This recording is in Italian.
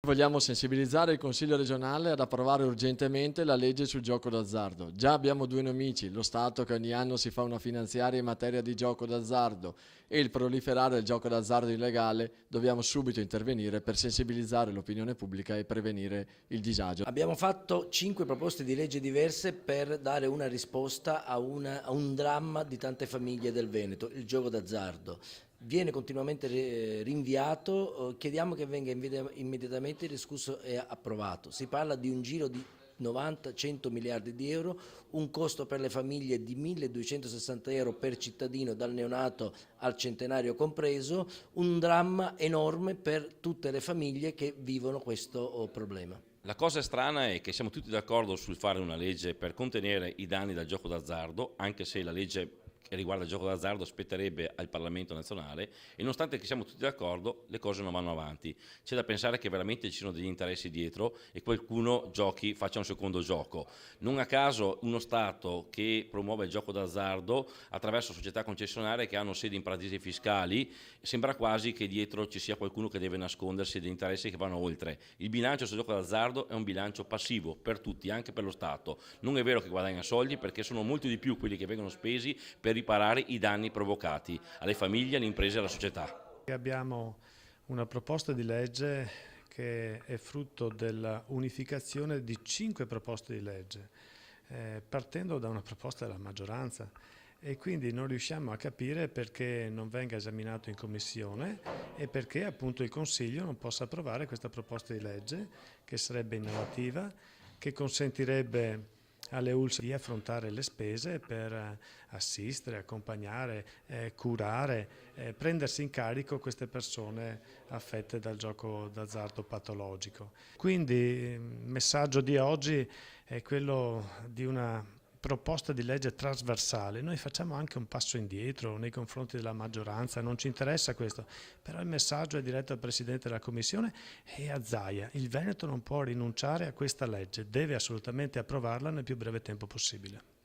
Vogliamo sensibilizzare il Consiglio regionale ad approvare urgentemente la legge sul gioco d'azzardo. Già abbiamo due nemici, lo Stato che ogni anno si fa una finanziaria in materia di gioco d'azzardo e il proliferare del gioco d'azzardo illegale. Dobbiamo subito intervenire per sensibilizzare l'opinione pubblica e prevenire il disagio. Abbiamo fatto 5 proposte di legge diverse per dare una risposta a un dramma di tante famiglie del Veneto, il gioco d'azzardo. Viene continuamente rinviato, chiediamo che venga immediatamente discusso e approvato. Si parla di un giro di 90-100 miliardi di euro, un costo per le famiglie di 1.260 euro per cittadino dal neonato al centenario compreso, un dramma enorme per tutte le famiglie che vivono questo problema. La cosa strana è che siamo tutti d'accordo sul fare una legge per contenere i danni dal gioco d'azzardo, anche se la legge che riguarda il gioco d'azzardo spetterebbe al Parlamento nazionale, e nonostante che siamo tutti d'accordo le cose non vanno avanti. C'è da pensare che veramente ci sono degli interessi dietro e qualcuno faccia un secondo gioco. Non a caso uno Stato che promuove il gioco d'azzardo attraverso società concessionarie che hanno sedi in paradisi fiscali, sembra quasi che dietro ci sia qualcuno che deve nascondersi degli interessi che vanno oltre. Il bilancio sul gioco d'azzardo è un bilancio passivo per tutti, anche per lo Stato. Non è vero che guadagna soldi, perché sono molti di più quelli che vengono spesi per riparare i danni provocati alle famiglie, alle imprese e alla società. Abbiamo una proposta di legge che è frutto della unificazione di 5 proposte di legge, partendo da una proposta della maggioranza, e quindi non riusciamo a capire perché non venga esaminato in commissione e perché appunto il Consiglio non possa approvare questa proposta di legge, che sarebbe innovativa, che consentirebbe alle ULSS di affrontare le spese per assistere, accompagnare, curare, prendersi in carico queste persone affette dal gioco d'azzardo patologico. Quindi il messaggio di oggi è quello di una proposta di legge trasversale. Noi facciamo anche un passo indietro nei confronti della maggioranza, non ci interessa questo, però il messaggio è diretto al Presidente della Commissione e a Zaia. Il Veneto non può rinunciare a questa legge, deve assolutamente approvarla nel più breve tempo possibile.